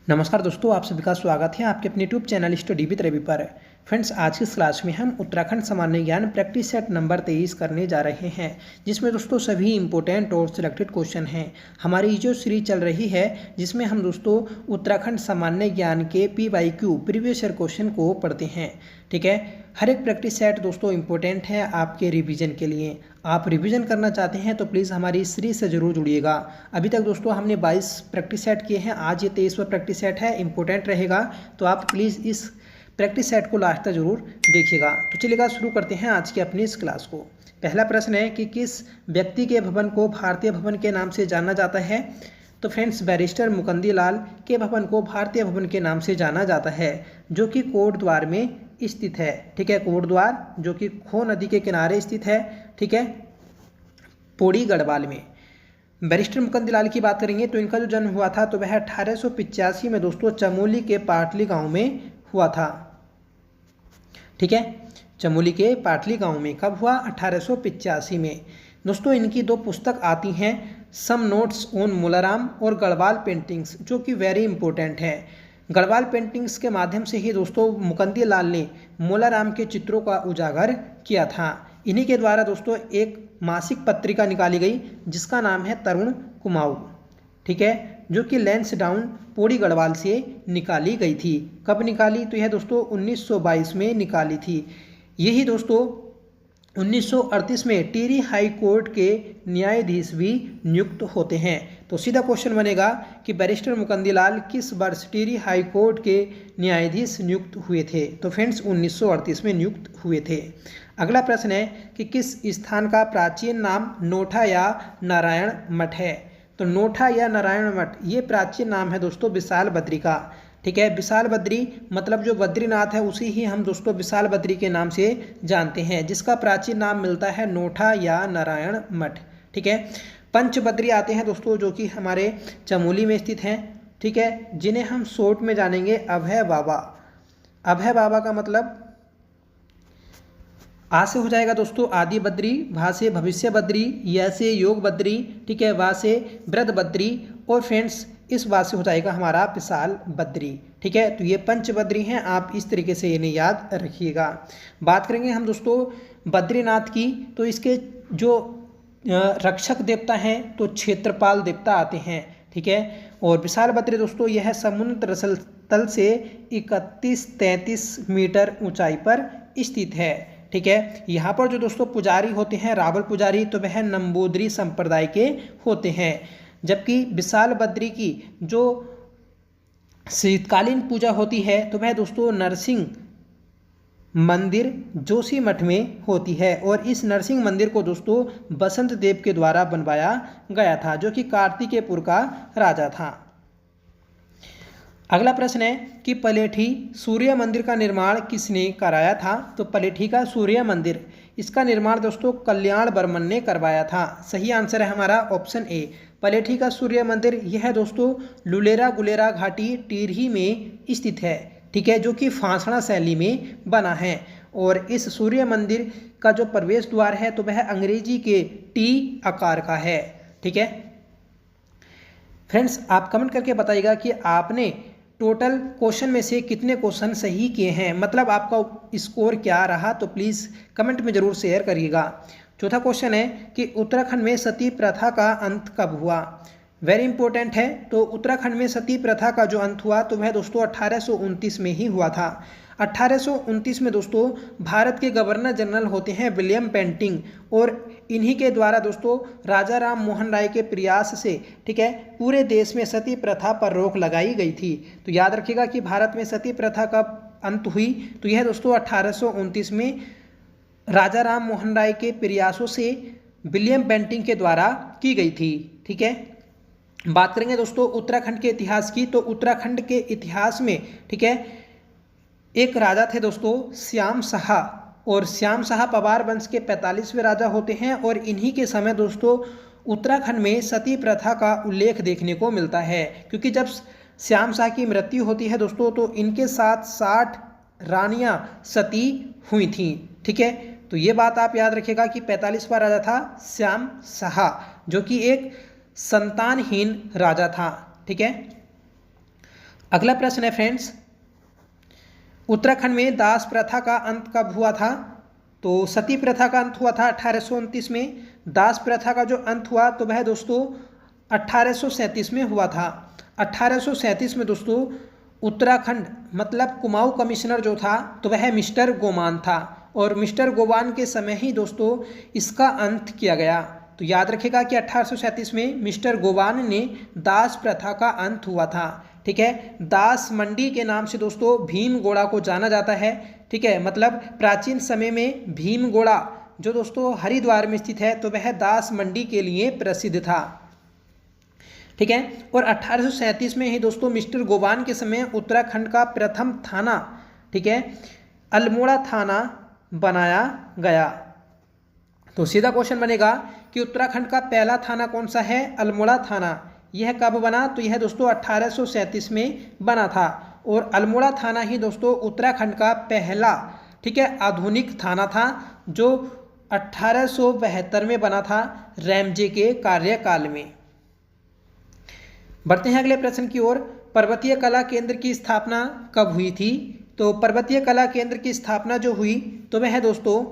नमस्कार दोस्तों, आप सभी का स्वागत है आपके अपने YouTube channel study with Ravi पर। फ्रेंड्स, आज की इस क्लास में हम उत्तराखंड सामान्य ज्ञान प्रैक्टिस सेट नंबर 23 करने जा रहे हैं, जिसमें दोस्तों सभी इंपॉर्टेंट और सिलेक्टेड क्वेश्चन हैं। हमारी ये जो सीरीज चल रही है जिसमें हम दोस्तों उत्तराखंड सामान्य ज्ञान के PYQ प्रीवियस ईयर क्वेश्चन को पढ़ते हैं। ठीक है, हर एक प्रैक्टिस सेट दोस्तों इंपॉर्टेंट है आपके रिवीजन के लिए। आप रिवीजन करना चाहते हैं तो प्लीज़ हमारी इस सीरीज से जरूर जुड़िएगा। अभी तक दोस्तों हमने 22 प्रैक्टिस सेट किए हैं, आज ये 23वां प्रैक्टिस सेट है, इंपॉर्टेंट रहेगा, तो आप प्लीज़ इस प्रैक्टिस सेट को लास्ट तक जरूर देखिएगा। तो चलिएगा शुरू करते हैं आज की अपनी इस क्लास को। पहला प्रश्न है कि किस व्यक्ति के भवन को भारतीय भवन के नाम से जाना जाता है। तो फ्रेंड्स, बैरिस्टर मुकुंदी लाल के भवन को भारतीय भवन के नाम से जाना जाता है, जो कि कोट द्वार में स्थित है। ठीक है, कोट द्वार जो कि खो नदी के किनारे स्थित है। ठीक है, पौड़ी गढ़वाल में। बैरिस्टर मुकुंदी लाल की बात करेंगे तो इनका जो जन्म हुआ था तो वह 1885 में दोस्तों चमोली के पाटली गांव में हुआ था। ठीक है, चमोली के पाटली गांव में कब हुआ? 1885 में। दोस्तों इनकी दो पुस्तक आती हैं, सम नोट्स ऑन मूलाराम और गढ़वाल पेंटिंग्स, जो कि वेरी इंपॉर्टेंट है। गढ़वाल पेंटिंग्स के माध्यम से ही दोस्तों मुकुंदी लाल ने मूलाराम के चित्रों का उजागर किया था। इन्हीं के द्वारा दोस्तों एक मासिक पत्रिका निकाली गई जिसका नाम है तरुण कुमाऊं। ठीक है, जो कि लैंसडाउन पौड़ी गढ़वाल से निकाली गई थी। कब निकाली? तो यह दोस्तों 1922 में निकाली थी। यही दोस्तों 1938 में टिहरी हाई कोर्ट के न्यायाधीश भी नियुक्त होते हैं। तो सीधा क्वेश्चन बनेगा कि बैरिस्टर मुकुंदी लाल किस वर्ष टिहरी हाई कोर्ट के न्यायाधीश नियुक्त हुए थे? तो फ्रेंड्स 1938 में नियुक्त हुए थे। अगला प्रश्न है कि किस स्थान का प्राचीन नाम नोठा या नारायण मठ है। तो नोठा या नारायण मठ ये प्राचीन नाम है दोस्तों विशाल बद्री का। ठीक है, विशाल बद्री मतलब जो बद्रीनाथ है उसी ही हम दोस्तों विशाल बद्री के नाम से जानते हैं, जिसका प्राचीन नाम मिलता है नोठा या नारायण मठ। ठीक है, पंचबद्री आते हैं दोस्तों जो कि हमारे चमोली में स्थित हैं। ठीक है, जिन्हें हम शॉर्ट में जानेंगे अभय बाबा। अभय बाबा का मतलब आ से हो जाएगा दोस्तों आदि बद्री, भा से भविष्य बद्री, या से योग बद्री, ठीक है, वा से वृद्ध बद्री, और फ्रेंड्स इस बात से हो जाएगा हमारा विशाल बद्री। ठीक है, तो ये पंचबद्री हैं, आप इस तरीके से इन्हें याद रखिएगा। बात करेंगे हम दोस्तों बद्रीनाथ की, तो इसके जो रक्षक देवता हैं तो क्षेत्रपाल देवता आते हैं। ठीक है, और विशाल बद्री दोस्तों यह समुद्र तल से 31-33 मीटर ऊंचाई पर स्थित है। ठीक है, यहाँ पर जो दोस्तों पुजारी होते हैं रावल पुजारी, तो वह नंबूदरी संप्रदाय के होते हैं। जबकि विशाल बद्री की जो शीतकालीन पूजा होती है तो वह दोस्तों नरसिंह मंदिर जोशी मठ में होती है, और इस नरसिंह मंदिर को दोस्तों बसंत देव के द्वारा बनवाया गया था, जो कि कार्तिकेयपुर का राजा था। अगला प्रश्न है कि पलेठी सूर्य मंदिर का निर्माण किसने कराया था। तो पलेठी का सूर्य मंदिर, इसका निर्माण दोस्तों कल्याण बर्मन ने करवाया था। सही आंसर है हमारा ऑप्शन ए, पलेठी का सूर्य मंदिर। यह दोस्तों लुलेरा गुलेरा घाटी टिहरी में स्थित है। ठीक है, जो कि फांसड़ा शैली में बना है, और इस सूर्य मंदिर का जो प्रवेश द्वार है तो वह अंग्रेजी के टी आकार का है। ठीक है फ्रेंड्स, आप कमेंट करके बताइएगा कि आपने टोटल क्वेश्चन में से कितने क्वेश्चन सही किए हैं, मतलब आपका स्कोर क्या रहा, तो प्लीज़ कमेंट में ज़रूर शेयर करिएगा। चौथा क्वेश्चन है कि उत्तराखंड में सती प्रथा का अंत कब हुआ। वेरी इंपॉर्टेंट है। तो उत्तराखंड में सती प्रथा का जो अंत हुआ तो वह दोस्तों 1829 में ही हुआ था। 1829 में दोस्तों भारत के गवर्नर जनरल होते हैं विलियम बेंटिंक, और इन्हीं के द्वारा दोस्तों राजा राम मोहन राय के प्रयास से, ठीक है, पूरे देश में सती प्रथा पर रोक लगाई गई थी। तो याद रखिएगा कि भारत में सती प्रथा कब अंत हुई, तो यह दोस्तों 1829 में राजा राम मोहन राय के प्रयासों से विलियम बेंटिंक के द्वारा की गई थी। ठीक है, बात करेंगे दोस्तों उत्तराखंड के इतिहास की, तो उत्तराखंड के इतिहास में, ठीक है, एक राजा थे दोस्तों श्याम शाह, और श्याम शाह पवार वंश के 45वें राजा होते हैं, और इन्हीं के समय दोस्तों उत्तराखंड में सती प्रथा का उल्लेख देखने को मिलता है, क्योंकि जब श्याम शाह की मृत्यु होती है दोस्तों तो इनके साथ 60 रानियां सती हुई थी। ठीक है, तो ये बात आप याद रखिएगा कि 45वां राजा था श्याम शाह, जो कि एक संतानहीन राजा था। ठीक है, अगला प्रश्न है फ्रेंड्स, उत्तराखंड में दास प्रथा का अंत कब हुआ था? तो सती प्रथा का अंत हुआ था 1829 में। दास प्रथा का जो अंत हुआ तो वह दोस्तों 1837 में हुआ था। 1837 में दोस्तों उत्तराखंड मतलब कुमाऊं कमिश्नर जो था तो वह मिस्टर गोमान था, और मिस्टर गोमान के समय ही दोस्तों इसका अंत किया गया। तो याद रखिएगा कि 1837 में मिस्टर गोवान ने दास प्रथा का अंत हुआ था। ठीक है, दास मंडी के नाम से दोस्तों भीमगोड़ा को जाना जाता है। ठीक है, मतलब प्राचीन समय में भीमगोड़ा जो दोस्तों हरिद्वार में स्थित है तो वह दास मंडी के लिए प्रसिद्ध था। ठीक है, और 1837 में ही दोस्तों मिस्टर गोवान के समय उत्तराखंड का प्रथम थाना, ठीक है, अल्मोड़ा थाना बनाया गया। तो सीधा क्वेश्चन बनेगा कि उत्तराखंड का पहला थाना कौन सा है? अल्मोड़ा थाना। यह कब बना? तो यह दोस्तों 1837 में बना था, और अल्मोड़ा थाना ही दोस्तों उत्तराखंड का पहला, ठीक है, आधुनिक थाना था जो 1872 में बना था रैमजे के कार्यकाल में। बढ़ते हैं अगले प्रश्न की ओर। पर्वतीय कला केंद्र की स्थापना कब हुई थी? तो पर्वतीय कला केंद्र की स्थापना जो हुई तो वह दोस्तों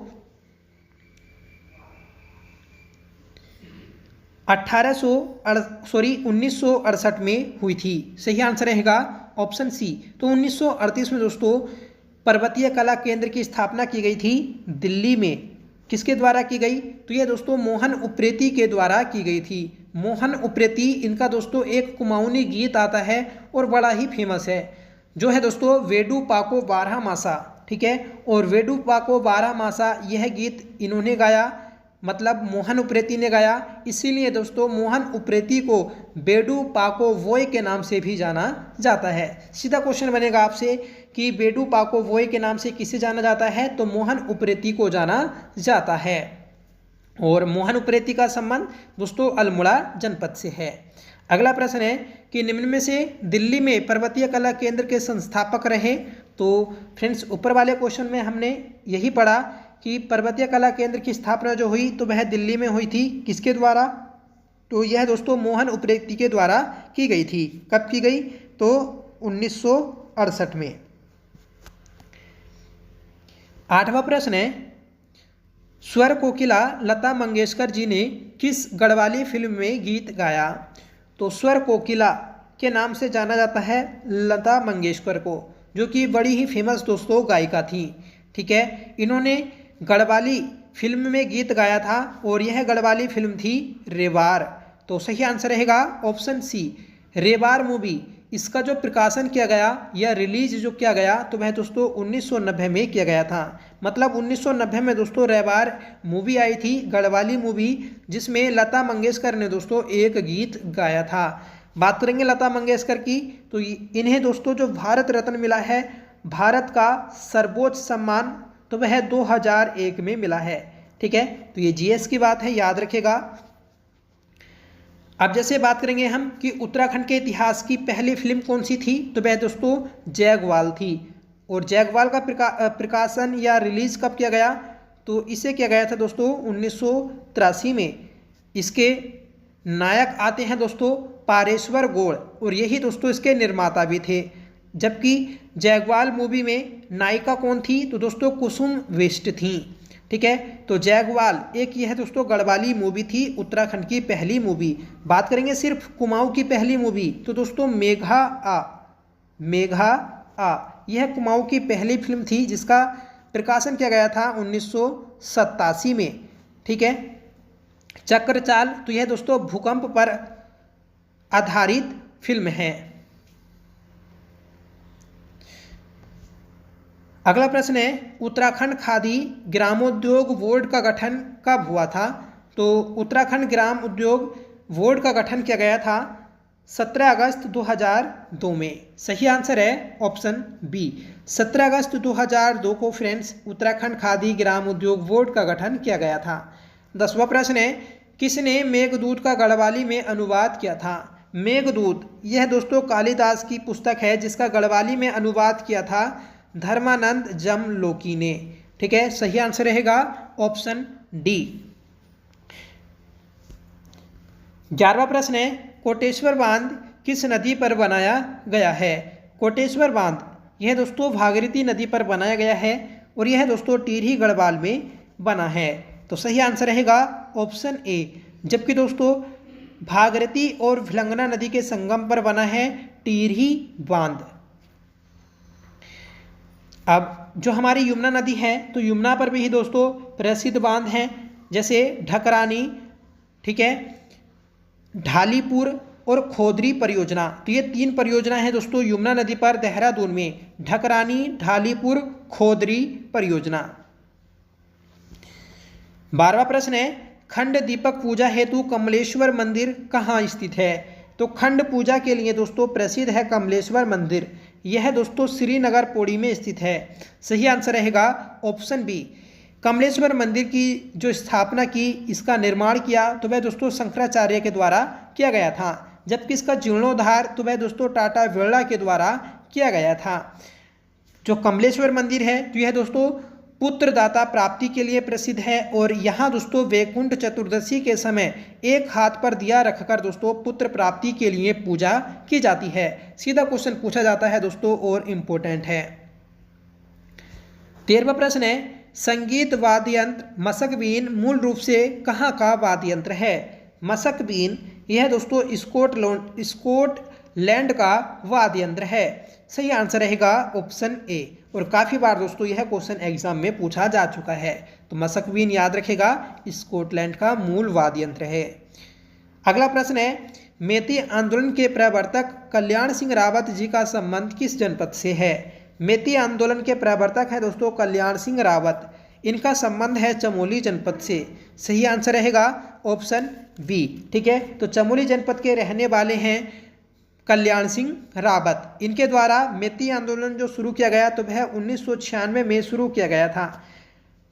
1968 में हुई थी। सही आंसर रहेगा ऑप्शन सी। तो 1938 में दोस्तों पर्वतीय कला केंद्र की स्थापना की गई थी दिल्ली में। किसके द्वारा की गई? तो यह दोस्तों मोहन उप्रेती के द्वारा की गई थी। मोहन उप्रेती, इनका दोस्तों एक कुमाऊनी गीत आता है और बड़ा ही फेमस है, जो है दोस्तों वेडू पाको बारह मासा। ठीक है, और वेडू पाको बारह मासा यह गीत इन्होंने गाया, मतलब मोहन उप्रेती ने गाया, इसीलिए दोस्तों मोहन उप्रेती को बेडू पाको वोय के नाम से भी जाना जाता है। सीधा क्वेश्चन बनेगा आपसे कि बेडू पाको वोय के नाम से किसे जाना जाता है? तो मोहन उप्रेती को जाना जाता है। और मोहन उप्रेती का संबंध दोस्तों अल्मोड़ा जनपद से है। अगला प्रश्न है कि निम्न में से दिल्ली में पर्वतीय कला केंद्र के संस्थापक रहे। तो फ्रेंड्स ऊपर वाले क्वेश्चन में हमने यही पढ़ा कि पर्वतीय कला केंद्र की स्थापना जो हुई तो वह दिल्ली में हुई थी। किसके द्वारा? तो यह दोस्तों मोहन उप्रेती के द्वारा की गई थी। कब की गई? तो 1968 में। आठवां प्रश्न है, स्वर कोकिला लता मंगेशकर जी ने किस गढ़वाली फिल्म में गीत गाया? तो स्वर कोकिला के नाम से जाना जाता है लता मंगेशकर को, जो कि बड़ी ही फेमस दोस्तों गायिका थी। ठीक है, इन्होंने गढ़वाली फिल्म में गीत गाया था और यह गढ़वाली फिल्म थी रेवार। तो सही आंसर रहेगा ऑप्शन सी, रेवार मूवी। इसका जो प्रकाशन किया गया या रिलीज जो किया गया तो वह दोस्तों 1990 में किया गया था। मतलब 1990 में दोस्तों रेवार मूवी आई थी, गढ़वाली मूवी, जिसमें लता मंगेशकर ने दोस्तों एक गीत गाया था। बात करेंगे लता मंगेशकर की, तो इन्हें दोस्तों जो भारत रत्न मिला है, भारत का सर्वोच्च सम्मान, तो वह 2001 में मिला है। ठीक है, तो ये जीएस की बात है, याद रखिएगा। अब जैसे बात करेंगे हम कि उत्तराखंड के इतिहास की पहली फिल्म कौन सी थी, तो वह दोस्तों जैगवाल थी। और जैगवाल का प्रकाशन या रिलीज कब किया गया? तो इसे किया गया था दोस्तों 1983 में। इसके नायक आते हैं दोस्तों पारेश्वर गौड़, और यही दोस्तों इसके निर्माता भी थे। जबकि जैगवाल मूवी में नायिका कौन थी? तो दोस्तों कुसुम वेस्ट थी। ठीक है, तो जैगवाल एक यह दोस्तों गढ़वाली मूवी थी, उत्तराखंड की पहली मूवी। बात करेंगे सिर्फ कुमाऊं की पहली मूवी, तो दोस्तों मेघा आ यह कुमाऊं की पहली फिल्म थी, जिसका प्रकाशन किया गया था 1987 में। ठीक है, चक्रचाल, तो यह दोस्तों भूकंप पर आधारित फिल्म है। अगला प्रश्न है, उत्तराखंड खादी ग्रामोद्योग बोर्ड का गठन कब हुआ था? तो उत्तराखंड ग्राम उद्योग बोर्ड का गठन किया गया था 17 अगस्त 2002 में। सही आंसर है ऑप्शन बी, 17 अगस्त 2002 को फ्रेंड्स उत्तराखंड खादी ग्राम उद्योग बोर्ड का गठन किया गया था। 10वां प्रश्न है, किसने मेघदूत का गढ़वाली में अनुवाद किया था? मेघदूत यह दोस्तों कालिदास की पुस्तक है, जिसका गढ़वाली में अनुवाद किया था धर्मानंद जमलोकी ने। ठीक है, सही आंसर रहेगा ऑप्शन डी। 11वां प्रश्न है, कोटेश्वर बांध किस नदी पर बनाया गया है? कोटेश्वर बांध, यह दोस्तों भागीरथी नदी पर बनाया गया है और यह दोस्तों टिहरी गढ़वाल में बना है। तो सही आंसर रहेगा ऑप्शन ए। जबकि दोस्तों भागीरथी और भिलंगना नदी के संगम पर बना है टिहरी बांध। अब जो हमारी यमुना नदी है, तो यमुना पर भी दोस्तों प्रसिद्ध बांध हैं, जैसे ढकरानी, ठीक है, ढालीपुर और खोदरी परियोजना। तो ये 3 परियोजना है दोस्तों यमुना नदी पर देहरादून में, ढकरानी, ढालीपुर, खोदरी परियोजना। 12वां प्रश्न है, खंड दीपक पूजा हेतु कमलेश्वर मंदिर कहाँ स्थित है? तो खंड पूजा के लिए दोस्तों प्रसिद्ध है कमलेश्वर मंदिर। यह दोस्तों श्रीनगर पौड़ी में स्थित है। सही आंसर रहेगा ऑप्शन बी। कमलेश्वर मंदिर की जो स्थापना की, इसका निर्माण किया, तो वह दोस्तों शंकराचार्य के द्वारा किया गया था। जबकि इसका जीर्णोद्धार तो वह दोस्तों टाटा बिरला के द्वारा किया गया था। जो कमलेश्वर मंदिर है, तो यह दोस्तों पुत्रदाता प्राप्ति के लिए प्रसिद्ध है और यहाँ दोस्तों वैकुंठ चतुर्दशी के समय एक हाथ पर दिया रखकर दोस्तों पुत्र प्राप्ति के लिए पूजा की जाती है। सीधा क्वेश्चन पूछा जाता है दोस्तों और इम्पोर्टेंट है। 13वां प्रश्न है, संगीत वाद्य यंत्र मशक बीन मूल रूप से कहाँ का वाद्य यंत्र है? मशक बीन यह दोस्तों स्कॉटलैंड का वाद्य यंत्र है। सही आंसर रहेगा ऑप्शन ए। और काफ़ी बार दोस्तों यह क्वेश्चन एग्जाम में पूछा जा चुका है। तो मशक बीन याद रखेगा, स्कॉटलैंड का मूल वाद्य यंत्र है। अगला प्रश्न है, मेती आंदोलन के प्रवर्तक कल्याण सिंह रावत जी का संबंध किस जनपद से है? मेती आंदोलन के प्रवर्तक है दोस्तों कल्याण सिंह रावत। इनका संबंध है चमोली जनपद से। सही आंसर रहेगा ऑप्शन बी। ठीक है, तो चमोली जनपद के रहने वाले हैं कल्याण सिंह रावत। इनके द्वारा मेती आंदोलन जो शुरू किया गया, तो वह 1996 में शुरू किया गया था।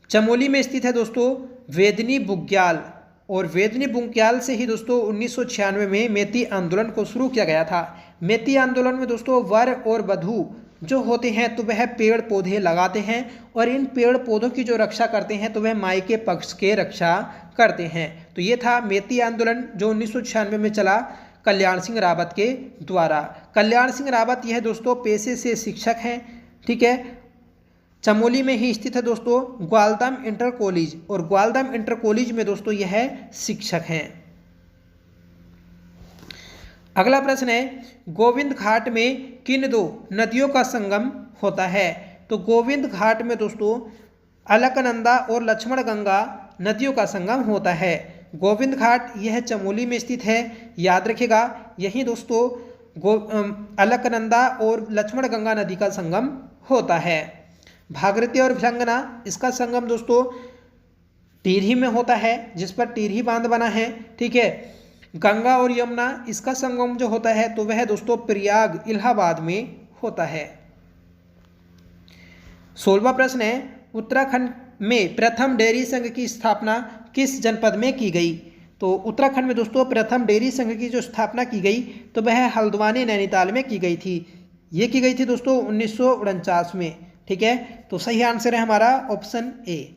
चमोली में स्थित है दोस्तों वेदनी बुग्याल, और वेदनी बुग्याल से ही दोस्तों 1996 में मेती आंदोलन को शुरू किया गया था। मेती आंदोलन में दोस्तों वर और वधू जो होते हैं, तो वह पेड़ पौधे लगाते हैं और इन पेड़ पौधों की जो रक्षा करते हैं, तो वह माई के पक्ष के रक्षा करते हैं। तो ये था मेती आंदोलन जो 1996 में चला कल्याण सिंह रावत के द्वारा। कल्याण सिंह रावत यह दोस्तों पेशे से शिक्षक हैं। ठीक है, चमोली में ही स्थित है दोस्तों ग्वालदम इंटर कॉलेज, और ग्वालदम इंटर कॉलेज में दोस्तों यह शिक्षक हैं। अगला प्रश्न है, गोविंद घाट में किन 2 नदियों का संगम होता है? तो गोविंद घाट में दोस्तों अलकनंदा और लक्ष्मण गंगा नदियों का संगम होता है। गोविंद घाट यह चमोली में स्थित है, याद रखिएगा। यही दोस्तों अलकनंदा और लक्ष्मण गंगा नदी का संगम होता है। भागीरथी और भिलंगना, इसका संगम दोस्तों टिहरी में होता है, जिस पर टिहरी बांध बना है। ठीक है, गंगा और यमुना, इसका संगम जो होता है, तो वह दोस्तों प्रयाग इलाहाबाद में होता है। 16वां प्रश्न है, उत्तराखंड में प्रथम डेयरी संघ की स्थापना किस जनपद में की गई? तो उत्तराखंड में दोस्तों प्रथम डेयरी संघ की जो स्थापना की गई, तो वह हल्द्वानी नैनीताल में की गई थी। ये की गई थी दोस्तों 1949 में। ठीक है, तो सही आंसर है हमारा ऑप्शन ए।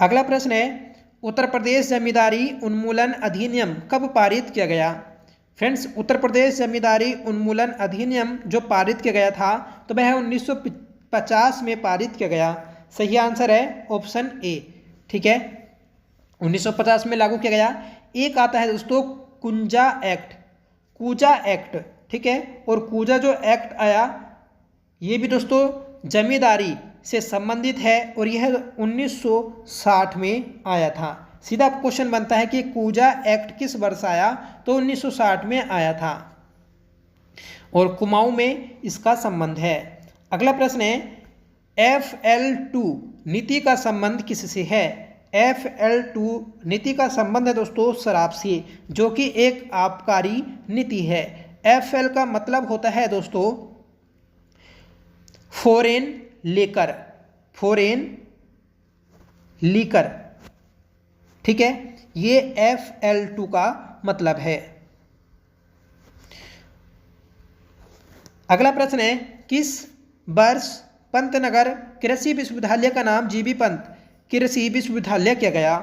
अगला प्रश्न है, उत्तर प्रदेश जमींदारी उन्मूलन अधिनियम कब पारित किया गया? फ्रेंड्स, उत्तर प्रदेश जमींदारी उन्मूलन अधिनियम जो पारित किया गया था, तो वह 1950 में पारित किया गया। सही आंसर है ऑप्शन ए। ठीक है, 1950 में लागू किया गया। एक आता है दोस्तों कुंजा एक्ट, कूजा एक्ट। ठीक है, और कूजा जो एक्ट आया, ये भी दोस्तों जमींदारी से संबंधित है और यह 1960 में आया था। सीधा क्वेश्चन बनता है कि कूजा एक्ट किस वर्ष आया? तो 1960 में आया था और कुमाऊं में इसका संबंध है। अगला प्रश्न है, FL2 नीति का संबंध किससे है? FL2 नीति का संबंध है दोस्तों शराब से, जो कि एक आबकारी नीति है। FL का मतलब होता है दोस्तों फॉरेन लेकर, फॉरेन लीकर। ठीक है, ये FL2 का मतलब है। अगला प्रश्न है, किस वर्ष पंतनगर कृषि विश्वविद्यालय का नाम जीबी पंत कृषि विश्वविद्यालय किया गया?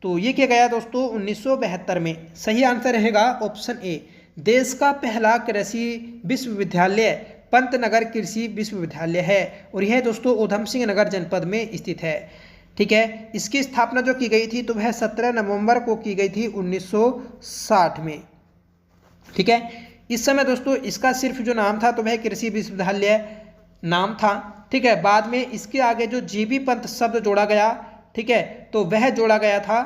तो ये किया गया दोस्तों 1972 में। सही आंसर रहेगा ऑप्शन ए। देश का पहला कृषि विश्वविद्यालय पंतनगर कृषि विश्वविद्यालय है और यह दोस्तों उधम सिंह नगर जनपद में स्थित है। ठीक है, इसकी स्थापना जो की गई थी तो वह 17 नवंबर को की गई थी 1960 में। ठीक है, इस समय दोस्तों इसका सिर्फ जो नाम था तो वह कृषि विश्वविद्यालय नाम था। ठीक है, बाद में इसके आगे जो जीबी पंत शब्द जोड़ा गया, ठीक है, तो वह जोड़ा गया था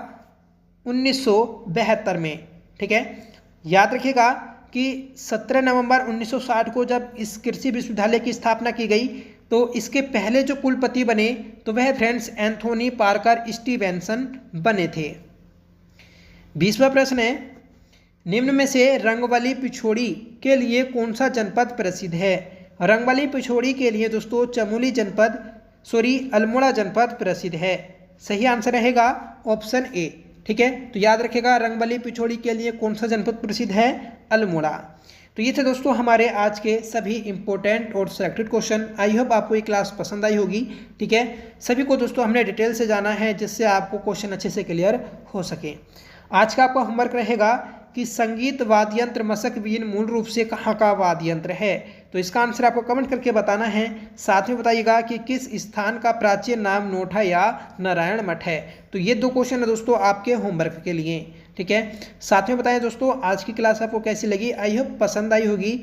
1972 में। ठीक है, याद रखिएगा कि 17 नवंबर 1960 को जब इस कृषि विश्वविद्यालय की स्थापना की गई तो इसके पहले जो कुलपति बने तो वह फ्रेंड्स एंथोनी पार्कर स्टीवेंसन बने थे। 20वां प्रश्न है, निम्न में से रंगवली पिछोड़ी के लिए कौन सा जनपद प्रसिद्ध है? रंगवली पिछोड़ी के लिए दोस्तों अल्मोड़ा जनपद प्रसिद्ध है। सही आंसर रहेगा ऑप्शन ए। ठीक है, तो याद रखिएगा रंगवली पिछोड़ी के लिए कौन सा जनपद प्रसिद्ध है? अल्मोड़ा। तो ये थे दोस्तों हमारे आज के सभी इंपॉर्टेंट और सिलेक्टेड क्वेश्चन। आई होप आपको ये क्लास पसंद आई होगी। ठीक है, सभी को दोस्तों हमने डिटेल से जाना है जिससे आपको क्वेश्चन अच्छे से क्लियर हो सके। आज का आपका होमवर्क रहेगा कि संगीत वाद्य यंत्र मशक बीन मूल रूप से कहाँ का वाद्य यंत्र है? तो इसका आंसर आपको कमेंट करके बताना है। साथ में बताइएगा कि किस स्थान का प्राचीन नाम नोठा या नारायण मठ है। तो ये 2 क्वेश्चन है दोस्तों आपके होमवर्क के लिए। ठीक है, साथ में बताएं दोस्तों आज की क्लास आपको कैसी लगी। आई होप पसंद आई होगी।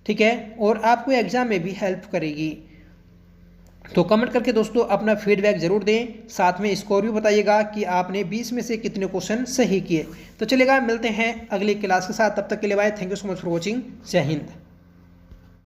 ठीक है, और आपको एग्जाम में भी हेल्प करेगी। तो कमेंट करके दोस्तों अपना फीडबैक जरूर दें। साथ में स्कोर भी बताइएगा कि आपने 20 में से कितने क्वेश्चन सही किए। तो चलेगा, मिलते हैं अगली क्लास के साथ। तब तक के लिए bye. Thank you so much for watching. जय हिंद।